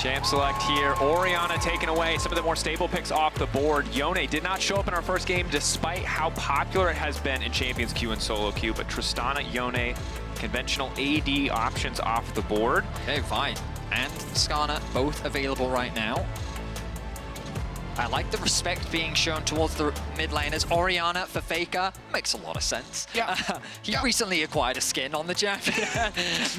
Champ select here. Orianna taking away some of the more stable picks off the board. Yone did not show up in our first game despite how popular it has been in Champions Queue and Solo Queue, but Tristana, Yone, conventional AD options off the board. Okay, fine. And Skarner, both available right now. I like the respect being shown towards the mid laners. Orianna for Faker makes a lot of sense. Yeah. He recently acquired a skin on the champion.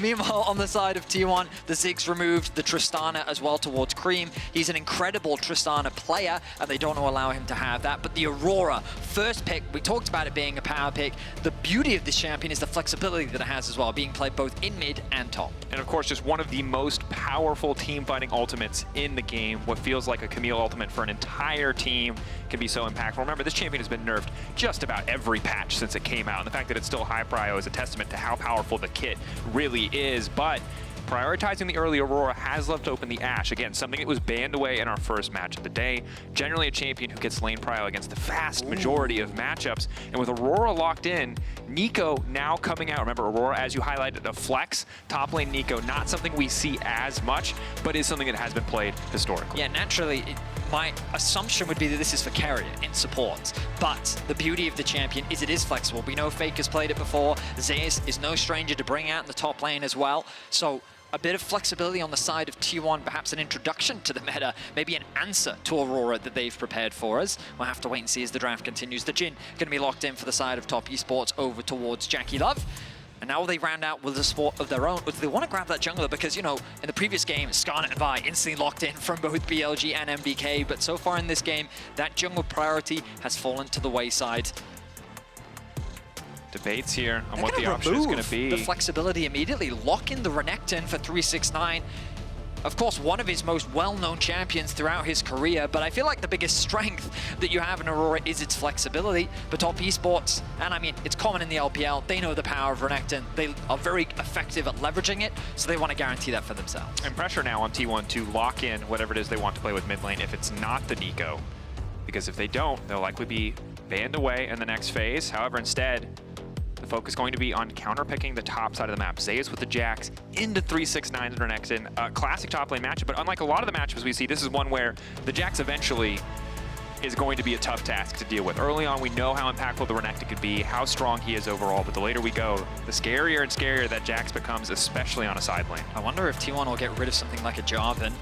Meanwhile, on the side of T1, the Ziggs removed the Tristana as well towards Cream. He's an incredible Tristana player, and they don't allow him to have that. But the Aurora, first pick, we talked about it being a power pick. The beauty of this champion is the flexibility that it has as well, being played both in mid and top. And of course, just one of the most powerful team fighting ultimates in the game. What feels like a Camille ultimate for an entire team can be so impactful. Remember, this champion has been nerfed just about every patch since it came out, and the fact that it's still high prio is a testament to how powerful the kit really is. But prioritizing the early Aurora has left open the Ashe. Again, something that was banned away in our first match of the day. Generally a champion who gets lane prio against the vast majority of matchups. And with Aurora locked in, Nico now coming out. Remember, Aurora, as you highlighted, a flex. Top lane Nico, not something we see as much, but is something that has been played historically. Yeah, naturally, my assumption would be that this is for carrier in support, but the beauty of the champion is it is flexible. We know Faker's played it before. Zeus is no stranger to bring out in the top lane as well. So a bit of flexibility on the side of T1, perhaps an introduction to the meta, maybe an answer to Aurora that they've prepared for us. We'll have to wait and see as the draft continues. The Jhin going to be locked in for the side of top esports over towards Jackie Love. And now they round out with a support of their own. But they want to grab that jungler because, you know, in the previous game, Skarner and Vi instantly locked in from both BLG and MBK. But so far in this game, that jungle priority has fallen to the wayside. Debates here on They're what the option is going to be. The flexibility immediately, lock in the Renekton for 369. Of course, one of his most well-known champions throughout his career, but I feel like the biggest strength that you have in Aurora is its flexibility. But top esports, and I mean, it's common in the LPL, they know the power of Renekton. They are very effective at leveraging it, so they want to guarantee that for themselves. And pressure now on T1 to lock in whatever it is they want to play with mid lane if it's not the Nico. Because if they don't, they'll likely be banned away in the next phase. However, instead, the focus is going to be on counterpicking the top side of the map. Zeus with the Jax into 369 and Renekton. Classic top lane matchup, but unlike a lot of the matchups we see, this is one where the Jax eventually is going to be a tough task to deal with. Early on, we know how impactful the Renekton could be, how strong he is overall, but the later we go, the scarier and scarier that Jax becomes, especially on a side lane. I wonder if T1 will get rid of something like a Jarvan.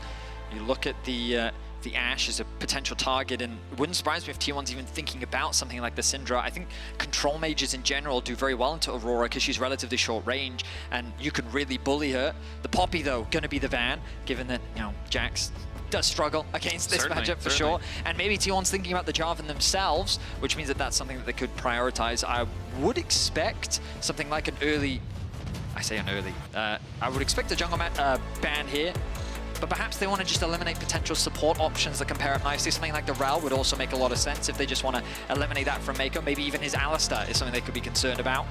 You look at the Ashe as a potential target, and it wouldn't surprise me if T1's even thinking about something like the Syndra. I think control mages in general do very well into Aurora because she's relatively short range and you can really bully her. The Poppy, though, going to be the van, given that, you know, Jax does struggle against this matchup for sure. And maybe T1's thinking about the Jarvan themselves, which means that that's something that they could prioritize. I would expect something like an early, I would expect a jungle ban here. But perhaps they want to just eliminate potential support options that can pair up nicely. Something like the Rel would also make a lot of sense if they just want to eliminate that from Mako. Maybe even his Alistar is something they could be concerned about.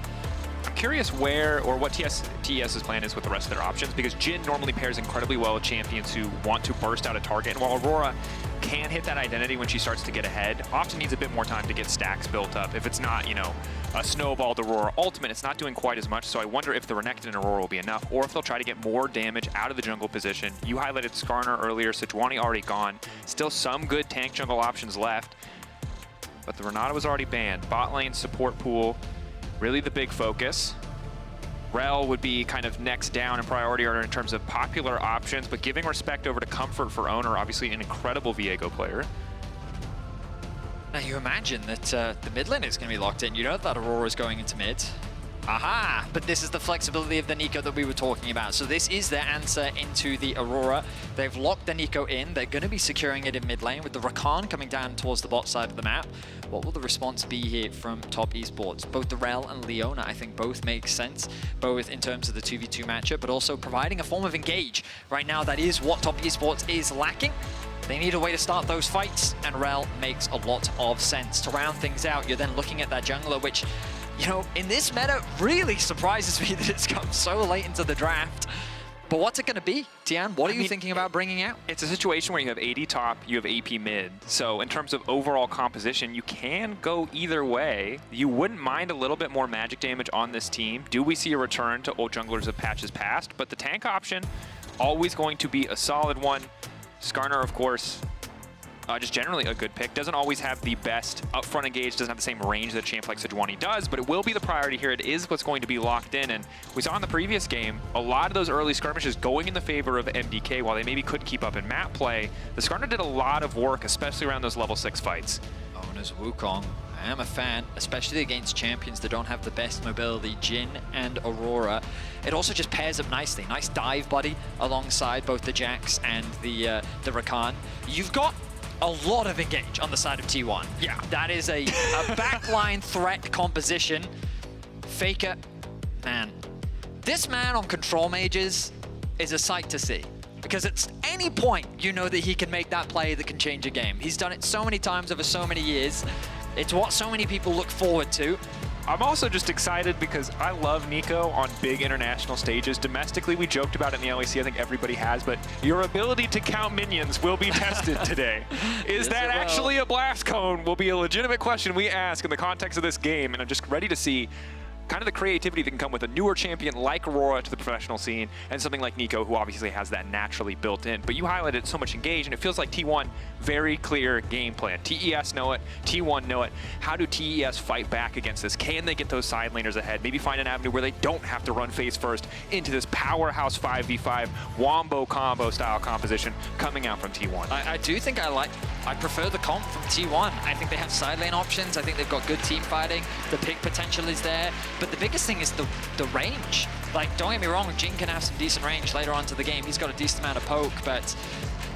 I'm curious where or what TES's plan is with the rest of their options, because Jhin normally pairs incredibly well with champions who want to burst out a target, and while Aurora can hit that identity when she starts to get ahead, often needs a bit more time to get stacks built up. If it's not, you know, a snowballed Aurora ultimate, it's not doing quite as much, so I wonder if the Renekton and Aurora will be enough, or if they'll try to get more damage out of the jungle position. You highlighted Skarner earlier, Sejuani already gone, still some good tank jungle options left, but the Renata was already banned. Bot lane support pool, really the big focus. Rel would be kind of next down in priority order in terms of popular options, but giving respect over to Comfort for Owner, obviously an incredible Viego player. Now you imagine that the mid lane is going to be locked in. You know that Aurora is going into mid. Aha! But this is the flexibility of the Nico that we were talking about. So this is their answer into the Aurora. They've locked the Nico in. They're going to be securing it in mid lane with the Rakan coming down towards the bot side of the map. What will the response be here from top esports? Both the Rel and Leona, I think both make sense, both in terms of the 2v2 matchup, but also providing a form of engage. Right now, that is what top esports is lacking. They need a way to start those fights, and Rel makes a lot of sense. To round things out, you're then looking at that jungler, which, you know, in this meta, really surprises me that it's come so late into the draft. But what's it going to be, Tian? What are you thinking about bringing out? It's a situation where you have AD top, you have AP mid. So in terms of overall composition, you can go either way. You wouldn't mind a little bit more magic damage on this team. Do we see a return to old junglers of patches past? But the tank option always going to be a solid one. Skarner, of course, just generally a good pick. Doesn't always have the best upfront engage, doesn't have the same range that a champ like Sejuani does, but it will be the priority here. It is what's going to be locked in, and we saw in the previous game, a lot of those early skirmishes going in the favor of MDK. While they maybe couldn't keep up in map play, the Skarner did a lot of work, especially around those level 6 fights. Oh, and as Wukong, I am a fan, especially against champions that don't have the best mobility, Jin and Aurora. It also just pairs up nicely. Nice dive buddy alongside both the Jax and the Rakan. You've got a lot of engage on the side of T1. Yeah. That is a backline threat composition. Faker, man. This man on control mages is a sight to see. Because at any point, you know that he can make that play that can change a game. He's done it so many times over so many years. It's what so many people look forward to. I'm also just excited because I love Nico on big international stages. Domestically, we joked about it in the LEC, I think everybody has, but your ability to count minions will be tested today. Is that actually a blast cone? Will be a legitimate question we ask in the context of this game, and I'm just ready to see kind of the creativity that can come with a newer champion like Aurora to the professional scene, and something like Nico, who obviously has that naturally built in. But you highlighted so much engage, and it feels like T1, very clear game plan. TES know it, T1 know it. How do TES fight back against this? Can they get those side laners ahead? Maybe find an avenue where they don't have to run phase first into this powerhouse 5v5 wombo combo style composition coming out from T1. I do think I prefer the comp from T1. I think they have side lane options. I think they've got good team fighting. The pick potential is there. But the biggest thing is the range. Like, don't get me wrong, Jin can have some decent range later on to the game. He's got a decent amount of poke, but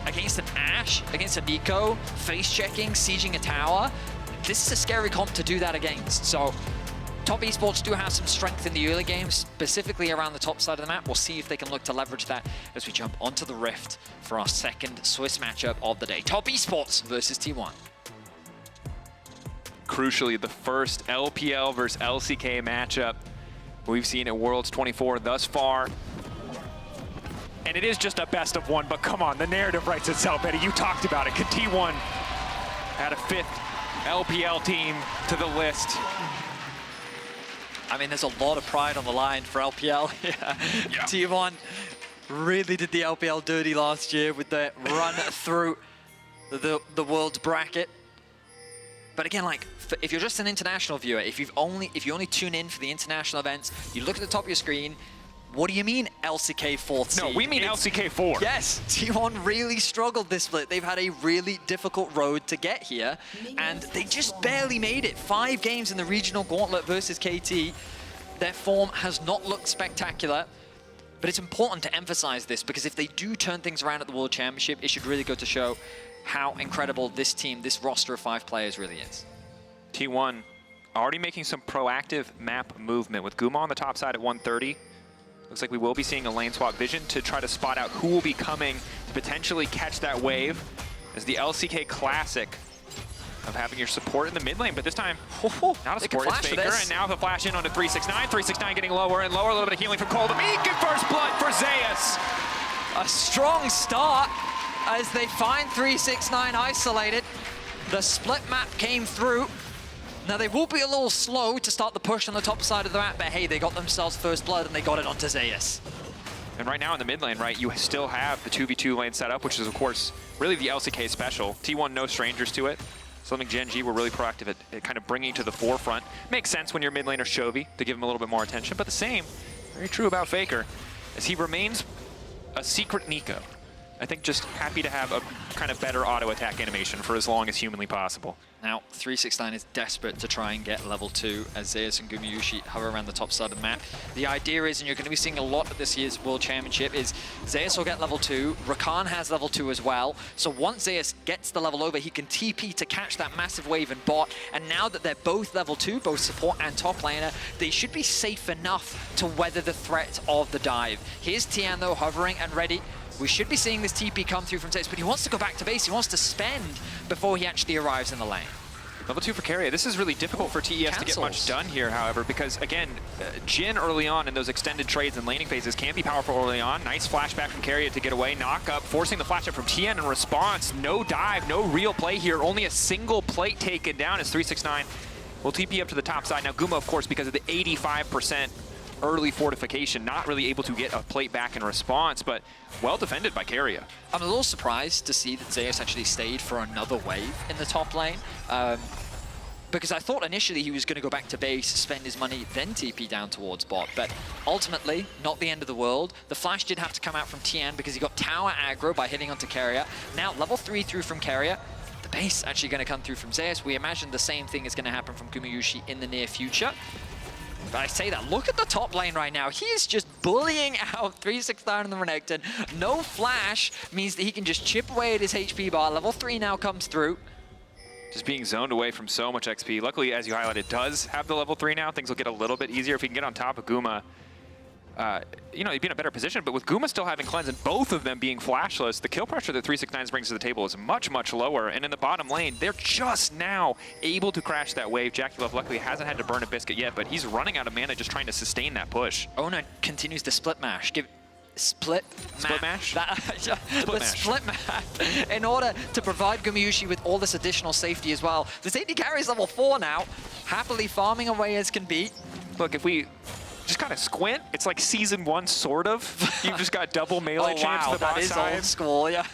against an Ashe, against a Nico, face checking, sieging a tower, this is a scary comp to do that against. So Top Esports do have some strength in the early games, specifically around the top side of the map. We'll see if they can look to leverage that as we jump onto the Rift for our second Swiss matchup of the day. Top Esports versus T1. Crucially, the first LPL versus LCK matchup we've seen at Worlds 24 thus far. And it is just a best of one, but come on, the narrative writes itself, Eddie. You talked about it. Can T1 add a 5th LPL team to the list? I mean, there's a lot of pride on the line for LPL. Yeah. T1 really did the LPL dirty last year with the run through the world's bracket. But again, like, if you're just an international viewer, if you only tune in for the international events, you look at the top of your screen, what do you mean LCK 4th seed? No, we mean LCK 4. Yes, T1 really struggled this split. They've had a really difficult road to get here, and they just barely made it. 5 games in the regional gauntlet versus KT. Their form has not looked spectacular, but it's important to emphasize this, because if they do turn things around at the World Championship, it should really go to show how incredible this team, this roster of 5 players really is. T1 already making some proactive map movement with Guma on the top side at 130. Looks like we will be seeing a lane swap vision to try to spot out who will be coming to potentially catch that wave as the LCK classic of having your support in the mid lane, but this time, not a support, it's Faker, and now the flash in onto 369. 369 getting lower and lower, a little bit of healing from Cole. The Meek and first blood for Zeus. A strong start as they find 369 isolated. The split map came through. Now they will be a little slow to start the push on the top side of the map, but hey, they got themselves first blood and they got it onto Zeus. And right now in the mid lane, right, you still have the 2v2 lane set up, which is of course really the LCK special. T1 no strangers to it. Something Gen G were really proactive at kind of bringing to the forefront. Makes sense when you're mid laner Chovy to give him a little bit more attention, but the same, very true about Faker, as he remains a secret Nico. I think just happy to have a kind of better auto attack animation for as long as humanly possible. Now, 369 is desperate to try and get level 2 as Zeus and Gumayushi hover around the top side of the map. The idea is, and you're going to be seeing a lot at this year's World Championship, is Zeus will get level 2, Rakan has level 2 as well, so once Zeus gets the level over, he can TP to catch that massive wave in bot, and now that they're both level 2, both support and top laner, they should be safe enough to weather the threat of the dive. Here's Tian though, hovering and ready. We should be seeing this TP come through from Zeus, but he wants to go back to base. He wants to spend before he actually arrives in the lane. Level 2 for Keria. This is really difficult for TES to get much done here, however, because, again, Jin early on in those extended trades and laning phases can be powerful early on. Nice flashback from Keria to get away. Knock up, forcing the flash up from Tien in response. No dive, no real play here. Only a single plate taken down as 369 will TP up to the top side. Now, Guma, of course, because of the 85% early fortification, not really able to get a plate back in response, but well defended by Keria. I'm a little surprised to see that Zeus actually stayed for another wave in the top lane. Because I thought initially he was going to go back to base, spend his money, then TP down towards bot. But ultimately, not the end of the world. The flash did have to come out from TN because he got tower aggro by hitting onto Keria. Now level 3 through from Keria. The base actually going to come through from Zeus. We imagine the same thing is going to happen from Gumayusi in the near future. But I say that, look at the top lane right now. He is just bullying out 369 in the Renekton. No flash means that he can just chip away at his HP bar. Level 3 now comes through. Just being zoned away from so much XP. Luckily, as you highlighted, does have the level 3 now. Things will get a little bit easier if he can get on top of Guma. You know, he'd be in a better position, but with Guma still having cleanse and both of them being flashless, the kill pressure that 369 brings to the table is much, much lower. And in the bottom lane, they're just now able to crash that wave. JackeyLove luckily hasn't had to burn a biscuit yet, but he's running out of mana just trying to sustain that push. Ona continues to split mash. Split mash? Split mash in order to provide Gumayusi with all this additional safety as well. The safety carry is level 4 now, happily farming away as can be. Look, if we just kind of squint, it's like season 1, sort of. You've just got double melee champs to the bot side. That is old school, yeah.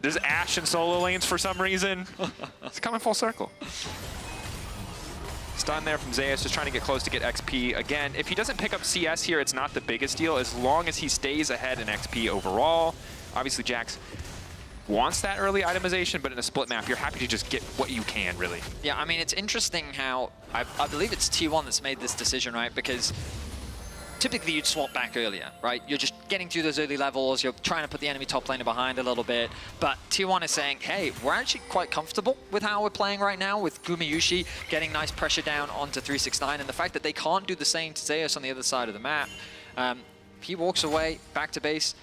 There's Ashe in solo lanes for some reason. It's coming full circle. Stun there from Zeus, just trying to get close to get XP. Again, if he doesn't pick up CS here, it's not the biggest deal, as long as he stays ahead in XP overall. Obviously, Jax wants that early itemization, but in a split map, you're happy to just get what you can, really. Yeah, I mean, it's interesting how, I believe it's T1 that's made this decision, right? Because typically you'd swap back earlier, right? You're just getting through those early levels, you're trying to put the enemy top laner behind a little bit, but T1 is saying, hey, we're actually quite comfortable with how we're playing right now, with Gumayusi getting nice pressure down onto 369, and the fact that they can't do the same to Zeus on the other side of the map. He walks away, back to base.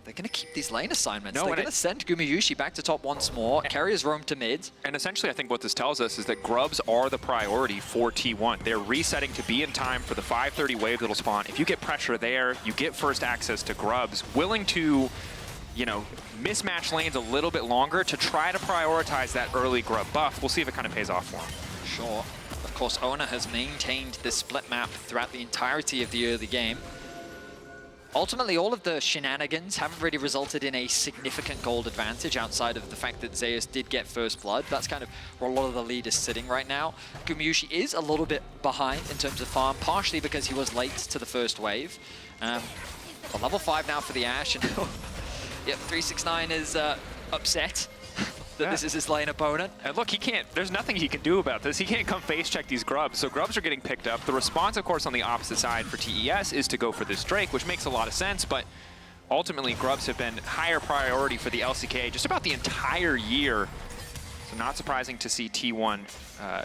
They're going to keep these lane assignments. They're going to send Gumayusi back to top once more. Carriers roam to mid. And essentially, I think what this tells us is that grubs are the priority for T1. They're resetting to be in time for the 530 wave that'll spawn. If you get pressure there, you get first access to grubs, willing to, you know, mismatch lanes a little bit longer to try to prioritize that early grub buff. We'll see if it kind of pays off for him. Sure. Of course, Ona has maintained this split map throughout the entirety of the early game. Ultimately, all of the shenanigans haven't really resulted in a significant gold advantage outside of the fact that Zeus did get first blood. That's kind of where a lot of the lead is sitting right now. Gumayusi is a little bit behind in terms of farm, partially because he was late to the first wave. A level 5 now for the Ashe, and yep, 369 is upset that this is his lane opponent. And look, he can't, there's nothing he can do about this. He can't come face check these grubs. So grubs are getting picked up. The response, of course, on the opposite side for TES is to go for this Drake, which makes a lot of sense, but ultimately grubs have been higher priority for the LCK just about the entire year. So not surprising to see T1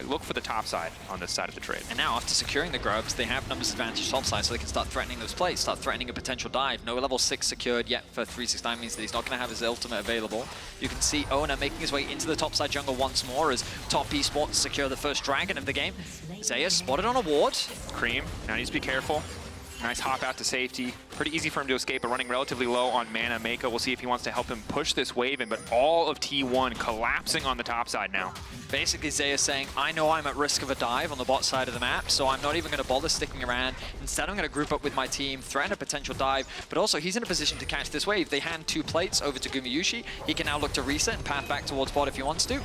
look for the top side on this side of the trade. And now, after securing the grubs, they have numbers advantage top side, so they can start threatening those plays, start threatening a potential dive. No level 6 secured yet for 369 means that he's not going to have his ultimate available. You can see Ona making his way into the top side jungle once more as top esports secure the first dragon of the game. Zeus spotted on a ward. Cream now needs to be careful. Nice hop out to safety. Pretty easy for him to escape, but running relatively low on mana. Mako, we'll see if he wants to help him push this wave in, but all of T1 collapsing on the top side now. Basically, Zeus saying, I know I'm at risk of a dive on the bot side of the map, so I'm not even going to bother sticking around. Instead, I'm going to group up with my team, threaten a potential dive, but also he's in a position to catch this wave. They hand 2 plates over to Gumayusi. He can now look to reset and path back towards bot if he wants to. And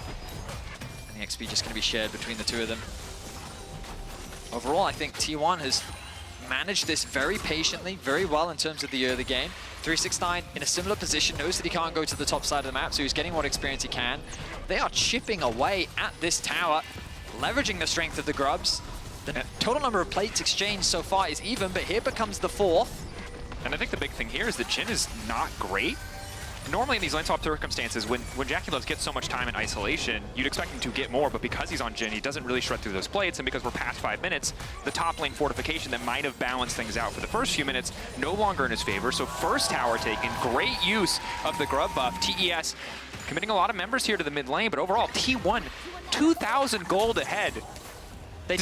the XP just going to be shared between the two of them. Overall, I think T1 has managed this very patiently, very well in terms of the early game. 369 in a similar position, knows that he can't go to the top side of the map, so he's getting what experience he can. They are chipping away at this tower, leveraging the strength of the grubs. The total number of plates exchanged so far is even, but here becomes the 4th. And I think the big thing here is that Jhin is not great. Normally in these lane swap circumstances, when JackeyLove gets so much time in isolation, you'd expect him to get more, but because he's on Jhin, he doesn't really shred through those plates, and because we're past 5 minutes, the top lane fortification that might have balanced things out for the first few minutes, no longer in his favor. So first tower taken, great use of the grub buff. TES committing a lot of members here to the mid lane, but overall, T1, 2,000 gold ahead. They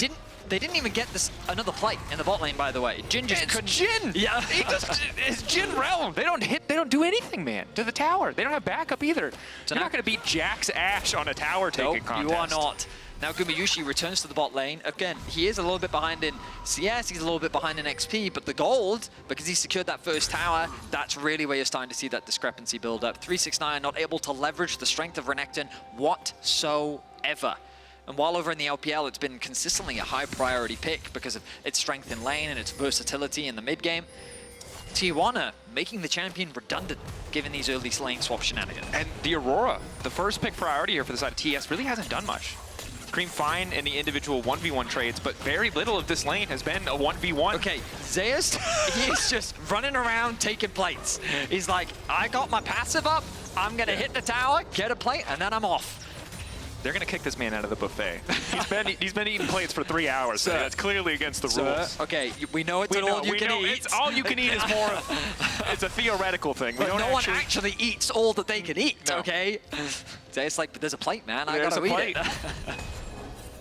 didn't even get this another plate in the bot lane, by the way. Jhin just couldn't. Jhin! Yeah. It's Jhin realm. They don't do anything, man, to the tower. They don't have backup either. You're not going to beat Jax Ashe on a tower taking contest. You are not. Now Gumayusi returns to the bot lane. Again, he is a little bit behind in CS, he's a little bit behind in XP, but the gold, because he secured that first tower, that's really where you're starting to see that discrepancy build up. 369 not able to leverage the strength of Renekton whatsoever. And while over in the LPL, it's been consistently a high priority pick because of its strength in lane and its versatility in the mid game, T1 are making the champion redundant given these early lane swap shenanigans. And the Aurora, the first pick priority here for the side of TES, really hasn't done much. Cream fine in the individual 1v1 trades, but very little of this lane has been a 1v1. Okay, Zeus, he's just running around taking plates. He's like, I got my passive up, I'm gonna hit the tower, get a plate, and then I'm off. They're going to kick this man out of the buffet. He's been eating plates for 3 hours, so that's clearly against the rules. Okay, we know it's all you can eat. It's all you can eat is more of, it's a theoretical thing. But no one actually eats all that they can eat, no. Okay? So it's like, but there's a plate, man. I There's gotta eat it.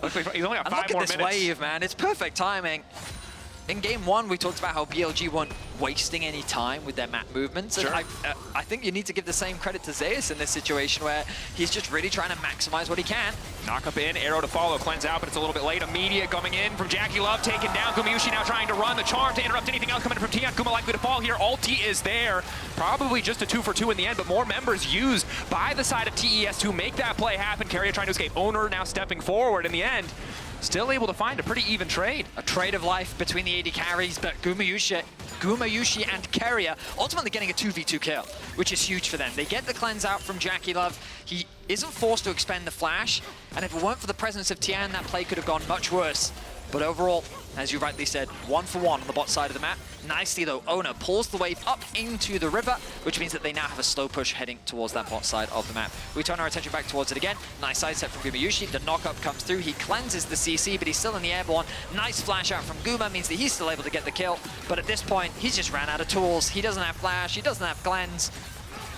Looks like he's only got 5 more minutes. Look at this wave, man. It's perfect timing. In game 1, we talked about how BLG weren't wasting any time with their map movements. Sure. And I think you need to give the same credit to Zeus in this situation where he's just really trying to maximize what he can. Knock up in, arrow to follow, cleanse out, but it's a little bit late. Immediate coming in from Jackie Love, taken down. Gumayusi now trying to run the charm to interrupt anything else coming in from Tian. Guma likely to fall here. Ulti is there. Probably just a 2 for 2 in the end, but more members used by the side of TES to make that play happen. Keria trying to escape. Owner now stepping forward in the end. Still able to find a pretty even trade. A trade of life between the AD carries, but Gumayusi and Keria ultimately getting a 2v2 kill, which is huge for them. They get the cleanse out from Jackie Love. He isn't forced to expend the flash, and if it weren't for the presence of Tian, that play could have gone much worse. But overall, as you rightly said, 1 for 1 on the bot side of the map. Nicely though, Owner pulls the wave up into the river, which means that they now have a slow push heading towards that bot side of the map. We turn our attention back towards it again. Nice side set from Gumayusi. The knock-up comes through. He cleanses the CC, but he's still in the airborne. Nice flash out from Guma means that he's still able to get the kill. But at this point, he's just ran out of tools. He doesn't have flash, he doesn't have cleanse.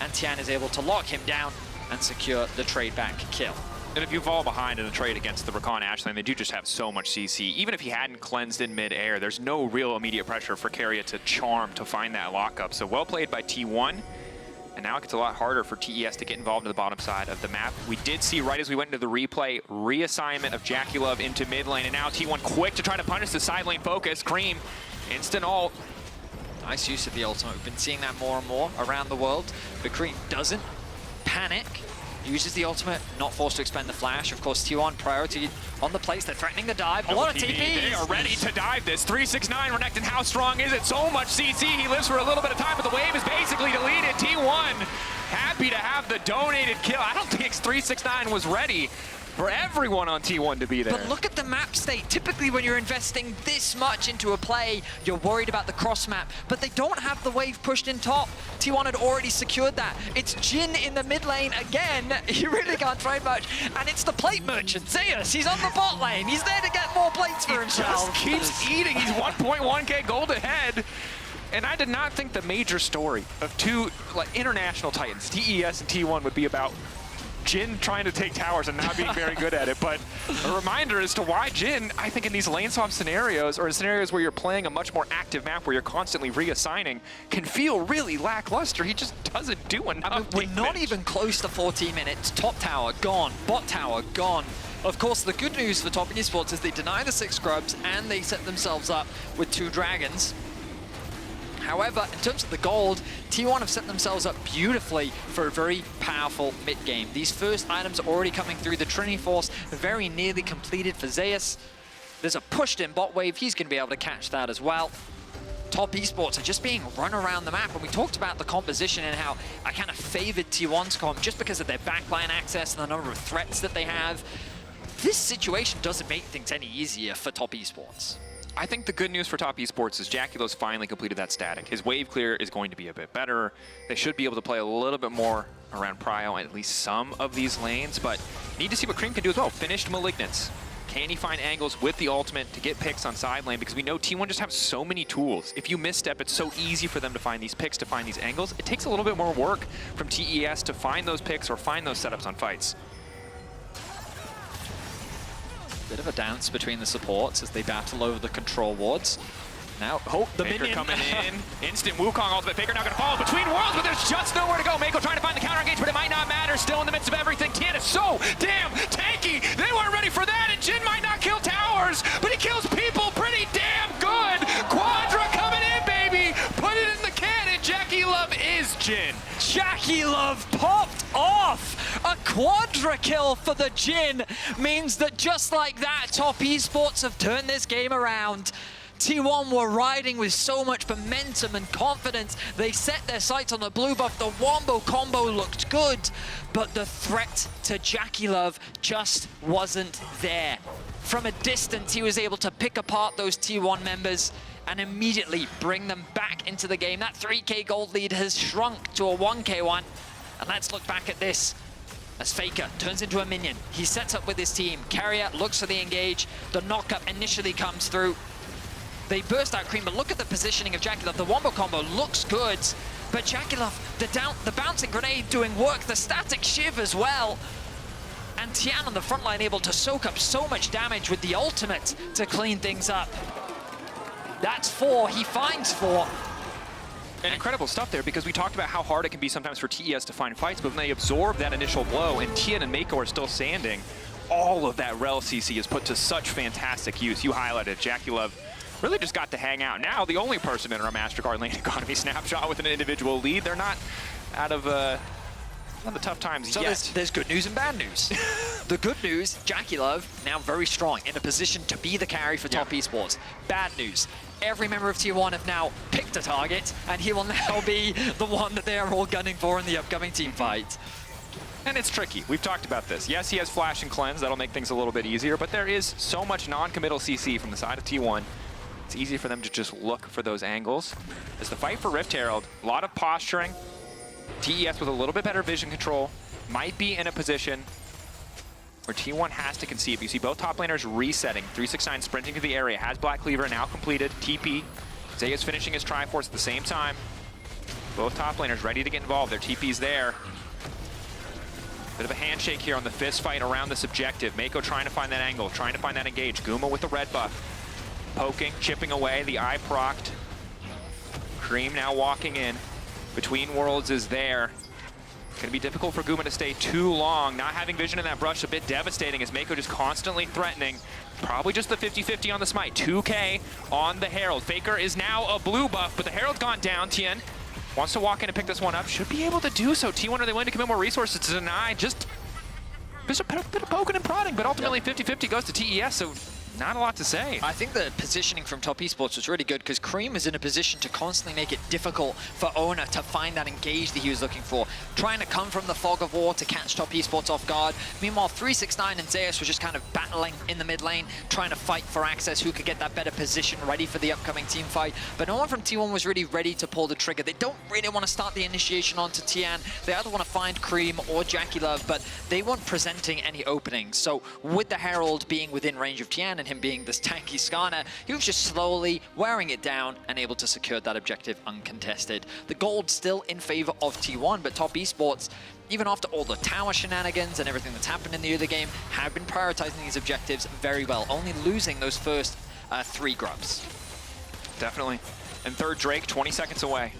And Tian is able to lock him down and secure the trade back kill. And if you fall behind in a trade against the Rakan Ashlane, they do just have so much CC. Even if he hadn't cleansed in mid-air, there's no real immediate pressure for Keria to charm to find that lockup. So well played by T1. And now it gets a lot harder for TES to get involved in the bottom side of the map. We did see right as we went into the replay, reassignment of Jackie Love into mid lane. And now T1 quick to try to punish the side lane focus. Cream, instant ult. Nice use of the ultimate. We've been seeing that more and more around the world. But Cream doesn't panic. Uses the ultimate, not forced to expend the flash. Of course, T1 priority on the place. They're threatening the dive. A lot of TPs. They are ready to dive this. 369, Renekton, how strong is it? So much CC. He lives for a little bit of time, but the wave is basically deleted. T1 happy to have the donated kill. I don't think 369 was ready for everyone on T1 to be there. But look at the map state. Typically when you're investing this much into a play, you're worried about the cross map, but they don't have the wave pushed in top. T1 had already secured that. It's Jin in the mid lane again. You really can't trade much. And it's the plate merchant, Zeus. He's on the bot lane. He's there to get more plates for himself. He just keeps eating. He's 1.1k gold ahead. And I did not think the major story of two international titans, TES and T1, would be about Jin trying to take towers and not being very good at it, but a reminder as to why Jin, I think in these lane swap scenarios, or in scenarios where you're playing a much more active map where you're constantly reassigning, can feel really lackluster. He just doesn't do enough. We're not even close to 14 minutes. Top tower gone, bot tower gone. Of course, the good news for Top Esports is they deny the 6 scrubs and they set themselves up with 2 dragons. However, in terms of the gold, T1 have set themselves up beautifully for a very powerful mid-game. These first items are already coming through. The Trinity Force very nearly completed for Zeus. There's a pushed-in bot wave. He's going to be able to catch that as well. Top Esports are just being run around the map, and we talked about the composition and how I kind of favored T1's comp just because of their backline access and the number of threats that they have. This situation doesn't make things any easier for Top Esports. I think the good news for Top Esports is Jackie Love's finally completed that static. His wave clear is going to be a bit better. They should be able to play a little bit more around Prio, at least some of these lanes, but need to see what Cream can do as well. Finished Malignants. Can he find angles with the ultimate to get picks on side lane? Because we know T1 just have so many tools. If you misstep, it's so easy for them to find these picks, to find these angles. It takes a little bit more work from TES to find those picks or find those setups on fights. Bit of a dance between the supports as they battle over the control wards. Now, the Faker minion coming in. Instant Wukong ultimate. Faker now going to fall between worlds, but there's just nowhere to go. Mako trying to find the counter engage, but it might not matter. Still in the midst of everything. Tian is so damn tanky. They weren't ready for that. Love popped off! A quadra kill for the Jin means that just like that, Top Esports have turned this game around. T1 were riding with so much momentum and confidence. They set their sights on the blue buff. The wombo combo looked good, but the threat to Jackie Love just wasn't there. From a distance, he was able to pick apart those T1 members and immediately bring them back into the game. That 3K gold lead has shrunk to a 1K one. And let's look back at this as Faker turns into a minion. He sets up with his team. Carrier looks for the engage. The knockup initially comes through. They burst out Cream, but look at the positioning of Jackie Love. The wombo combo looks good, but Jackie Love, the bouncing grenade doing work, the static shiv as well. And Tian on the front line able to soak up so much damage with the ultimate to clean things up. That's 4, he finds 4. And incredible stuff there, because we talked about how hard it can be sometimes for TES to find fights, but when they absorb that initial blow and Tian and Mako are still standing, all of that rel CC is put to such fantastic use. You highlighted Jackie Love really just got to hang out. Now the only person in our MasterCard lane economy snapshot with an individual lead. They're not out of the tough times so yet. There's good news and bad news. The good news, Jackie Love now very strong, in a position to be the carry for Top Esports. Bad news, every member of T1 have now picked a target, and he will now be the one that they are all gunning for in the upcoming team fight. And it's tricky. We've talked about this. Yes, he has Flash and Cleanse. That'll make things a little bit easier, but there is so much non-committal CC from the side of T1. It's easy for them to just look for those angles. As the fight for Rift Herald, a lot of posturing. TES with a little bit better vision control might be in a position where T1 has to concede. You see both top laners resetting. 369 sprinting to the area, has Black Cleaver now completed. TP. Zeus finishing his Triforce at the same time. Both top laners ready to get involved. Their TP's there. Bit of a handshake here on the fist fight around this objective. Mako trying to find that angle, trying to find that engage. Guma with the red buff. Poking, chipping away, the eye procced. Cream now walking in. Between Worlds is there. Gonna be difficult for Guma to stay too long. Not having vision in that brush, a bit devastating as Mako just constantly threatening. Probably just the 50-50 on the smite. 2K on the Herald. Faker is now a blue buff, but the Herald's gone down. Tien wants to walk in and pick this one up. Should be able to do so. T1 are they willing to commit more resources to deny? Just a bit of poking and prodding, but ultimately 50-50 goes to TES, so not a lot to say. I think the positioning from Top Esports was really good because Cream is in a position to constantly make it difficult for Owner to find that engage that he was looking for. Trying to come from the fog of war to catch Top Esports off guard. Meanwhile, 369 and Zeus were just kind of battling in the mid lane, trying to fight for access, who could get that better position ready for the upcoming team fight. But no one from T1 was really ready to pull the trigger. They don't really want to start the initiation onto Tian. They either want to find Cream or Jackie Love, but they weren't presenting any openings. So with the Herald being within range of Tian and him being this tanky Skarner, he was just slowly wearing it down and able to secure that objective uncontested. The gold still in favor of T1, but Top Esports, even after all the tower shenanigans and everything that's happened in the other game, have been prioritizing these objectives very well, only losing those first 3 grubs. Definitely. And third Drake, 20 seconds away.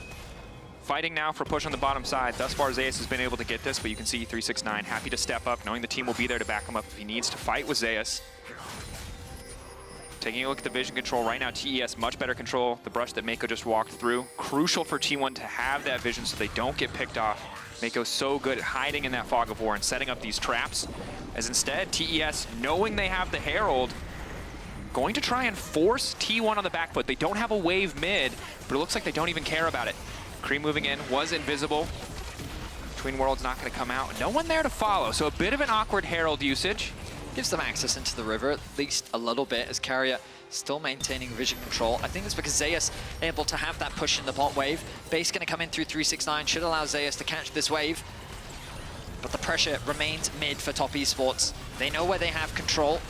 Fighting now for push on the bottom side. Thus far, Zeus has been able to get this, but you can see 369 happy to step up, knowing the team will be there to back him up if he needs to fight with Zeus. Taking a look at the vision control right now, TES much better control. The brush that Mako just walked through. Crucial for T1 to have that vision so they don't get picked off. Mako's so good at hiding in that fog of war and setting up these traps. As instead, TES, knowing they have the Herald, going to try and force T1 on the back foot. They don't have a wave mid, but it looks like they don't even care about it. Cream moving in, was invisible. Between Worlds not going to come out. No one there to follow, so a bit of an awkward Herald usage. Gives them access into the river, at least a little bit, as Carrier still maintaining vision control. I think it's because Zeus able to have that push in the bot wave. Base going to come in through 369, should allow Zeus to catch this wave. But the pressure remains mid for Top Esports. They know where they have control.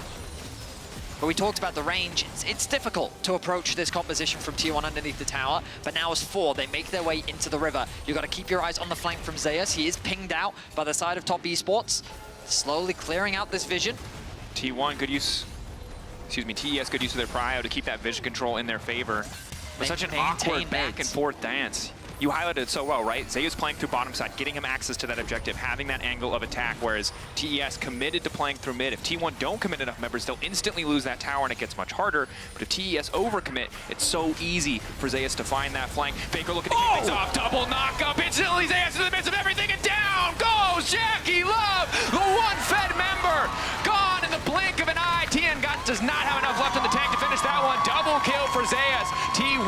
But we talked about the range. It's difficult to approach this composition from T1 underneath the tower, but now as 4, they make their way into the river. You've got to keep your eyes on the flank from Zeus. He is pinged out by the side of Top Esports, slowly clearing out this vision. T1 good use, TES good use of their prio to keep that vision control in their favor. But such an awkward back and forth dance. You highlighted it so well, right? Zeus playing through bottom side, getting him access to that objective, having that angle of attack, whereas TES committed to playing through mid. If T1 don't commit enough members, they'll instantly lose that tower and it gets much harder. But if TES overcommit, it's so easy for Zeus to find that flank. Faker looking to kick things off, double knock up, instantly Zeus in the midst of everything and down!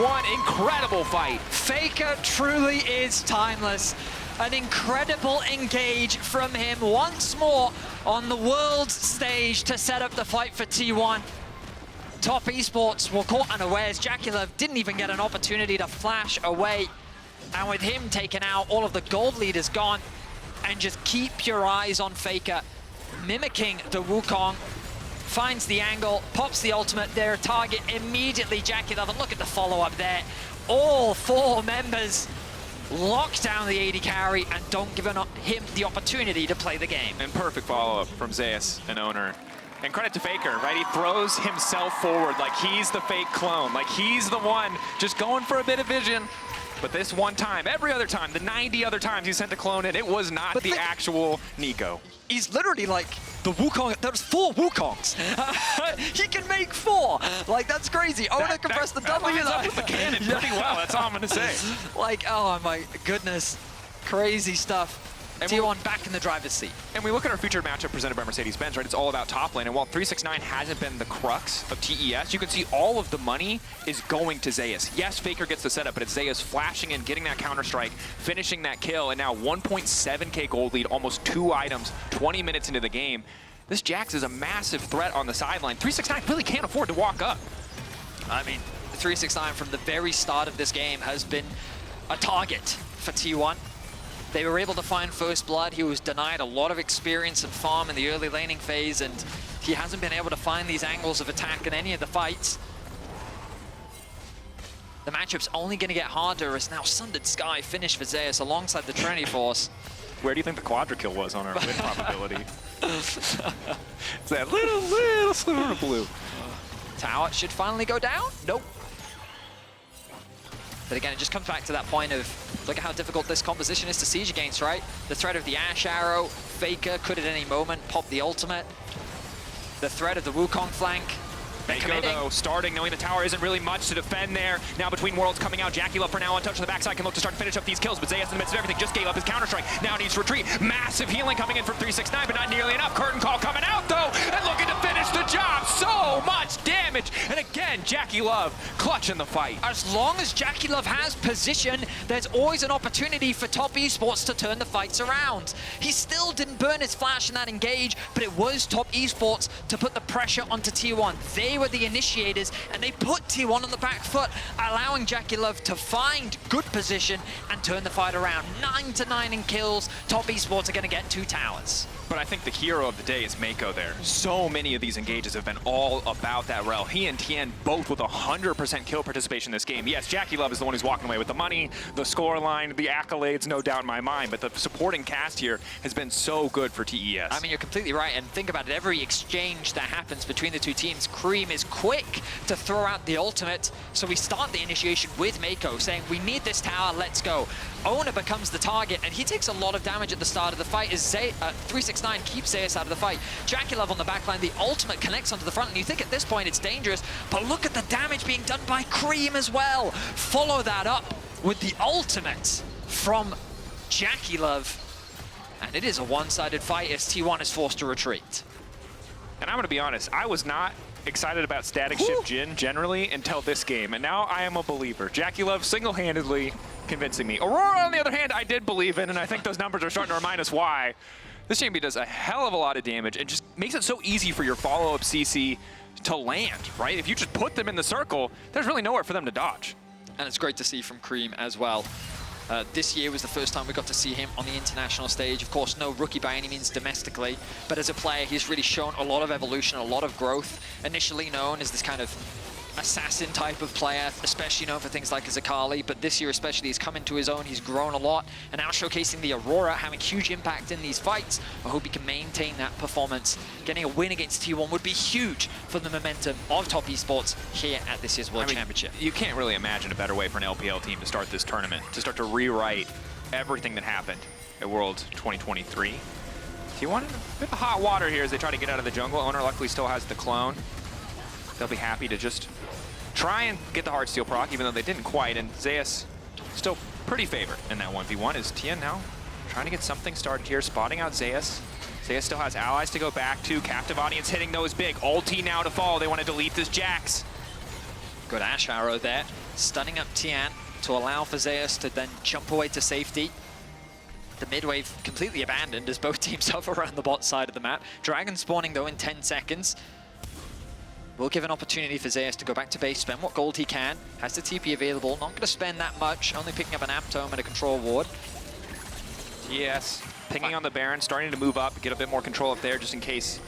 T1, incredible fight. Faker truly is timeless. An incredible engage from him once more on the world stage to set up the fight for T1. Top Esports were caught unawares. JackeyLove didn't even get an opportunity to flash away. And with him taken out, all of the gold leaders gone. And just keep your eyes on Faker, mimicking the Wukong. Finds the angle, pops the ultimate, their target immediately JackeyLove. And look at the follow-up there. All 4 members lock down the AD carry and don't give him the opportunity to play the game. And perfect follow-up from Zeus and Owner. And credit to Faker, right? He throws himself forward like he's the fake clone, like he's the one just going for a bit of vision. But this one time, every other time, the 90 other times he sent the clone in, it was not the actual Nico. He's literally like the Wukong. There's 4 Wukongs. He can make 4. Like, that's crazy. Owner can press the W. That lines up with the cannon pretty well. That's all I'm going to say. Like, oh my goodness. Crazy stuff. And T1 back in the driver's seat. And we look at our featured matchup presented by Mercedes-Benz, right? It's all about top lane. And while 369 hasn't been the crux of TES, you can see all of the money is going to Zeus. Yes, Faker gets the setup, but it's Zeus flashing in, getting that counter-strike, finishing that kill, and now 1.7k gold lead, almost 2 items, 20 minutes into the game. This Jax is a massive threat on the sideline. 369 really can't afford to walk up. I mean, 369 from the very start of this game has been a target for T1. They were able to find First Blood. He was denied a lot of experience and farm in the early laning phase, and he hasn't been able to find these angles of attack in any of the fights. The matchup's only going to get harder as now Sundered Sky finished for Zeus alongside the Trinity Force. Where do you think the quadra kill was on our win probability? It's that little sliver of blue. Tower should finally go down? Nope. But again, it just comes back to that point of, look at how difficult this composition is to siege against, right? The threat of the Ash Arrow, Faker could at any moment pop the ultimate. The threat of the Wukong flank. Mako, though, starting, knowing the tower isn't really much to defend there. Now between worlds coming out, JackeyLove for now untouched on the backside can look to start to finish up these kills, but Zeus in the midst of everything just gave up his counter-strike. Now needs to retreat. Massive healing coming in from 369, but not nearly enough. Curtain call coming out, though, and looking to finish the job. So much damage. And again, JackeyLove clutching the fight. As long as JackeyLove has position, there's always an opportunity for Top Esports to turn the fights around. He still didn't burn his flash in that engage, but it was Top Esports to put the pressure onto T1. They were the initiators, and they put T1 on the back foot, allowing JackeyLove to find good position and turn the fight around. 9-9 in kills. Top Esports are going to get 2 towers. But I think the hero of the day is Mako there. So many of these engages have been all about that rel. He and Tien both with 100% kill participation in this game. Yes, JackeyLove is the one who's walking away with the money, the score line, the accolades, no doubt in my mind, but the supporting cast here has been so good for TES. I mean, you're completely right, and think about it, every exchange that happens between the 2 teams, Cream is quick to throw out the ultimate, so we start the initiation with Mako, saying, we need this tower, let's go. Owner becomes the target, and he takes a lot of damage at the start of the fight as 369 keeps Zeus out of the fight. JackeyLove on the backline, the ultimate connects onto the front, and you think at this point it's dangerous, but look at the damage being done by Cream as well. Follow that up with the ultimate from JackeyLove, and it is a one-sided fight as T1 is forced to retreat. And I'm going to be honest, I was not excited about Static Shift Jhin generally until this game, and now I am a believer. JackeyLove single-handedly convincing me. Aurora, on the other hand, I did believe in, and I think those numbers are starting to remind us why. This champion does a hell of a lot of damage and just makes it so easy for your follow-up CC to land, right? If you just put them in the circle, there's really nowhere for them to dodge. And it's great to see from Cream as well. This year was the first time we got to see him on the international stage. Of course, no rookie by any means domestically, but as a player, he's really shown a lot of evolution, a lot of growth. Initially known as this kind of assassin type of player, especially known for things like his Akali, but this year especially he's come into his own, he's grown a lot, and now showcasing the Aurora, having huge impact in these fights. I hope he can maintain that performance. Getting a win against T1 would be huge for the momentum of Top Esports here at this year's World Championship. You can't really imagine a better way for an LPL team to start this tournament, to start to rewrite everything that happened at World 2023. T1 in a bit of hot water here as they try to get out of the jungle. Owner luckily still has the clone. They'll be happy to just try and get the Heartsteel proc, even though they didn't quite, and Zeus still pretty favored in that 1v1. Is Tien now trying to get something started here, spotting out Zeus. Zeus still has allies to go back to. Captive audience hitting those big. Ulti now to fall. They want to delete this Jax. Good Ash Arrow there. stunning up Tian to allow for Zeus to then jump away to safety. The mid wave completely abandoned as both teams hover around the bot side of the map. Dragon spawning though in 10 seconds. Will give an opportunity for Zeus to go back to base, spend what gold he can. Has the TP available, not going to spend that much, only picking up an Aptome and a control ward. TES pinging on the Baron, starting to move up, get a bit more control up there just in case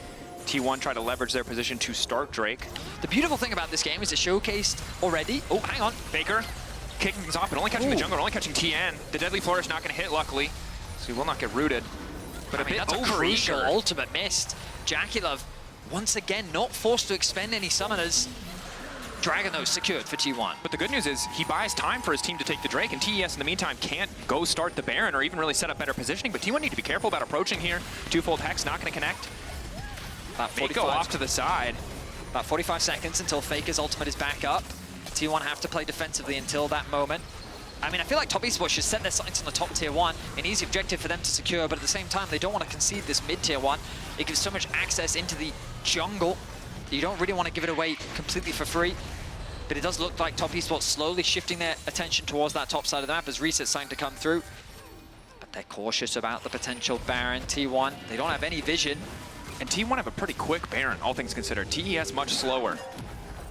T1 try to leverage their position to start Drake. The beautiful thing about this game is it's showcased already. Oh, hang on. Faker kicking things off, but only catching the jungle, only catching Tien. The Deadly Flourish not going to hit, luckily, so he will not get rooted. But I mean, that's a crucial ultimate missed. JackeyLove, once again, not forced to expend any summoners. Dragon, though, secured for T1. But the good news is he buys time for his team to take the Drake, and TES in the meantime can't go start the Baron or even really set up better positioning. But T1 need to be careful about approaching here. Twofold Hex not going to connect. Go off to the side. About 45 seconds until Faker's ultimate is back up. T1 have to play defensively until that moment. I mean, I feel like Top Esports should set their sights on the top tier 1, an easy objective for them to secure, but at the same time, they don't want to concede this mid tier 1. It gives so much access into the jungle. You don't really want to give it away completely for free. But it does look like Top Esports slowly shifting their attention towards that top side of the map as Reset's starting to come through. But they're cautious about the potential Baron. T1, they don't have any vision. And T1 have a pretty quick Baron, all things considered. TES much slower.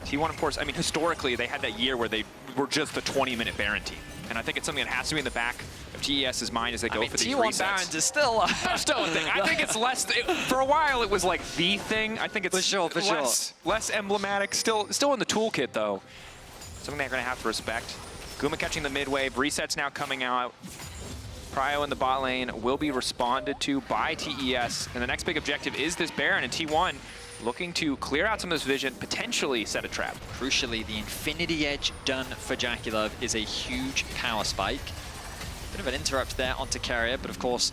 T1, of course, I mean, historically, they had that year where they were just the 20-minute Baron team. And I think it's something that has to be in the back of TES's mind as they go for these resets. T1 Barons is still a thing. I think it's less, for a while it was like the thing. I think it's less emblematic. Still in the toolkit though. Something they're gonna have to respect. Guma catching the mid wave, resets now coming out. Prio in the bot lane will be responded to by TES. And the next big objective is this Baron, and T1 looking to clear out some of this vision, potentially set a trap. Crucially, the Infinity Edge done for JackeyLove is a huge power spike. Bit of an interrupt there onto Carrier, but of course,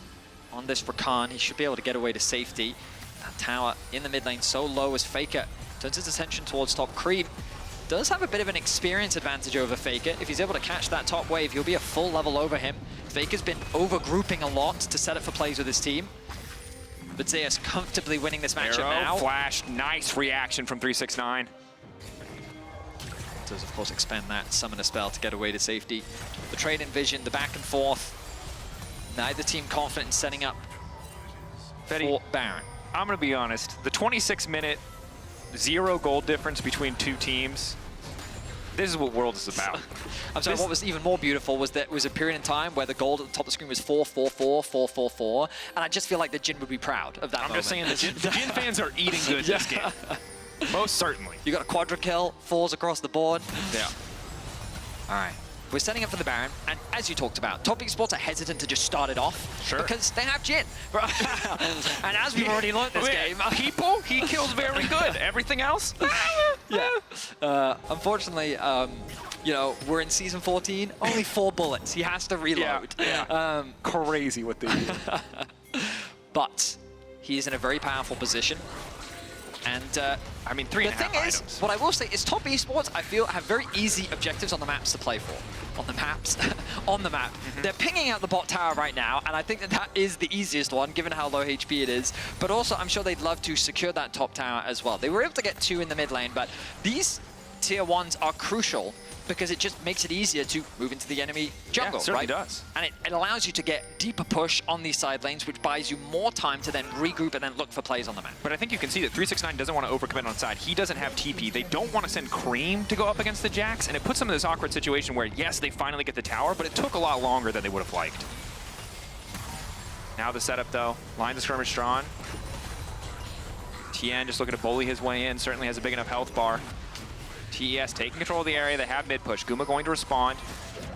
on this Rakan, he should be able to get away to safety. That tower in the mid lane so low as Faker turns his attention towards top creep. Does have a bit of an experience advantage over Faker. If he's able to catch that top wave, he'll be a full level over him. Faker's been over-grouping a lot to set up for plays with his team. But Zeus comfortably winning this matchup now. Flash, nice reaction from 369. Does, of course, expend that summoner spell to get away to safety. The trade in vision, the back and forth. Neither team confident in setting up for Baron. I'm going to be honest. The 26-minute, 0 gold difference between two teams, this is what World is about. I'm sorry, what was even more beautiful was that it was a period in time where the gold at the top of the screen was 4-4-4, 4-4-4, and I just feel like the Jin would be proud of that moment. I'm just saying the Jin fans are eating good this game. Most certainly. You got a quadra kill, 4s across the board. Yeah. All right. We're setting up for the Baron, and as you talked about, Top Esports are hesitant to just start it off because they have Jin. And as we've already learned this game, people, he kills very good. Everything else, yeah. Unfortunately, you know, we're in season 14. Only 4 bullets. He has to reload. Yeah. Crazy what they do. But he is in a very powerful position. And I mean, 3.5 The thing is, what I will say is Top Esports, I feel, have very easy objectives on the maps to play for. On the maps, on the map. They're pinging out the bot tower right now, and I think that that is the easiest one, given how low HP it is. But also, I'm sure they'd love to secure that top tower as well. They were able to get 2 in the mid lane, but these tier 1s are crucial because it just makes it easier to move into the enemy jungle, it certainly does. And it allows you to get deeper push on these side lanes, which buys you more time to then regroup and then look for plays on the map. But I think you can see that 369 doesn't want to overcommit on side. He doesn't have TP. They don't want to send Cream to go up against the Jacks, and it puts them in this awkward situation where, yes, they finally get the tower, but it took a lot longer than they would have liked. Now the setup, though. Line of skirmish drawn. Tien just looking to bully his way in. Certainly has a big enough health bar. TES taking control of the area. They have mid push. Guma going to respond.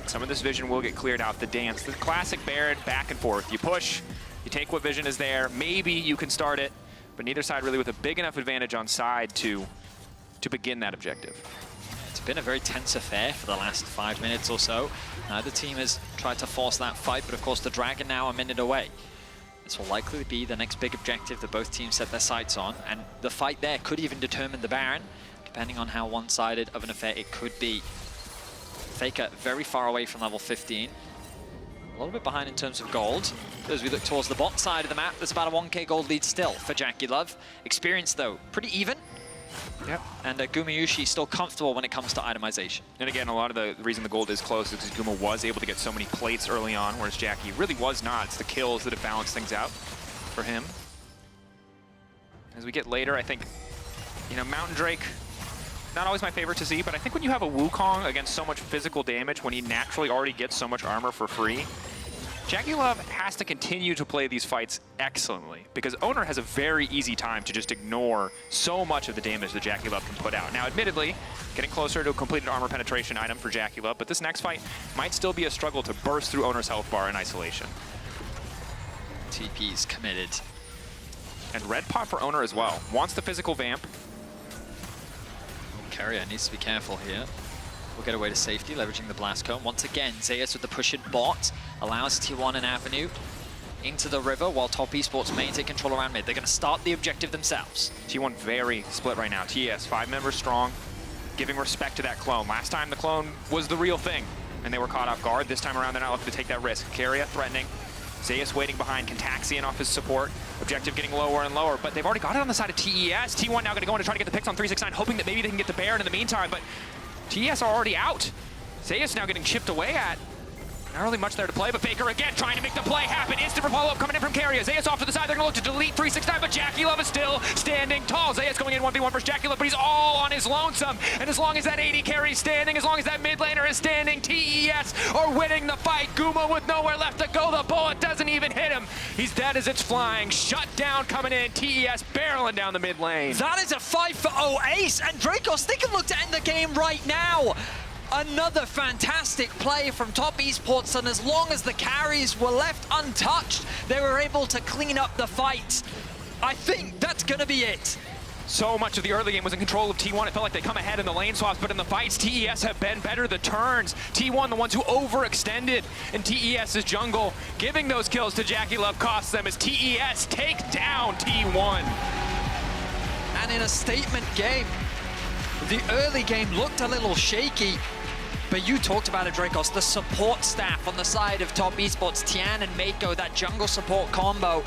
Some of this vision will get cleared out. The dance, the classic Baron back and forth. You push, you take what vision is there. Maybe you can start it, but neither side really with a big enough advantage on side to begin that objective. It's been a very tense affair for the last 5 minutes or so. Neither team has tried to force that fight, but of course the Dragon now a minute away. This will likely be the next big objective that both teams set their sights on, and the fight there could even determine the Baron, depending on how one-sided of an affair it could be. Faker very far away from level 15. A little bit behind in terms of gold. As we look towards the bot side of the map, there's about a 1k gold lead still for JackeyLove. Experience, though, pretty even. Yep. And Gumayushi still comfortable when it comes to itemization. And again, a lot of the reason the gold is close is because Guma was able to get so many plates early on, whereas Jackie really was not. It's the kills that have balanced things out for him. As we get later, I think, you know, Mountain Drake, not always my favorite to see, but I think when you have a Wukong against so much physical damage, when he naturally already gets so much armor for free, Jackie Love has to continue to play these fights excellently because Owner has a very easy time to just ignore so much of the damage that Jackie Love can put out. Now, admittedly, getting closer to a completed armor penetration item for Jackie Love, but this next fight might still be a struggle to burst through Owner's health bar in isolation. TP's committed. And red pot for Owner as well. Wants the physical vamp. Carrier needs to be careful here. We'll get away to safety, leveraging the blast cone. Once again, Zeus with the push in bot allows T1 an avenue into the river while Top Esports maintain control around mid. They're going to start the objective themselves. T1 very split right now. TES, 5 members strong, giving respect to that clone. Last time the clone was the real thing, and they were caught off guard. This time around, they're not looking to take that risk. Carrier threatening. Zeus waiting behind, Contaxian off his support. Objective getting lower and lower, but they've already got it on the side of TES. T1 now going to go in to try to get the picks on 369, hoping that maybe they can get the Baron in the meantime, but TES are already out. Zeus now getting chipped away at. Not really much there to play, but Faker again trying to make the play happen. Instant follow-up coming in from Carrier. Zeus off to the side. They're going to look to delete 369, but Jackie Love is still standing tall. Zeus going in 1v1 versus Jackie Love, but he's all on his lonesome. And as long as that AD carry is standing, as long as that mid laner is standing, TES are winning the fight. Guma with nowhere left to go. The bullet doesn't even hit him. He's dead as it's flying. Shut down coming in. TES barreling down the mid lane. That is a 5-0 ace, and Dracos, they can look to end the game right now. Another fantastic play from Top Esports, and as long as the carries were left untouched, they were able to clean up the fight. I think that's gonna be it. So much of the early game was in control of T1. It felt like they come ahead in the lane swaps, but in the fights, TES have been better. The turns, T1 the ones who overextended in TES's jungle, giving those kills to Jackie Love costs them as TES take down T1. And in a statement game, the early game looked a little shaky, but you talked about it, Dracos, the support staff on the side of Top Esports, Tian and Mako, that jungle support combo.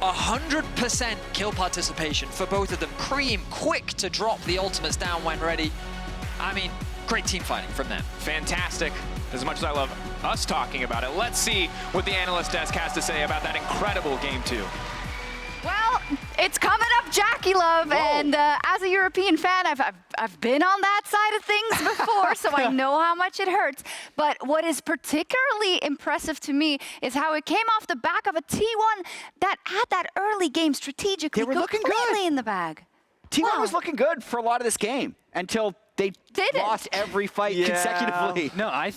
100% kill participation for both of them. Cream, quick to drop the ultimates down when ready. I mean, great team fighting from them. Fantastic. As much as I love us talking about it, let's see what the analyst desk has to say about that incredible game 2. Well, it's coming up Jackie Love, and as a European fan, I've been on that side of things before, so I know how much it hurts. But what is particularly impressive to me is how it came off the back of a T1 that had that early game strategically They were looking completely good. in the bag. T1 was looking good for a lot of this game until they lost every fight consecutively. No, I think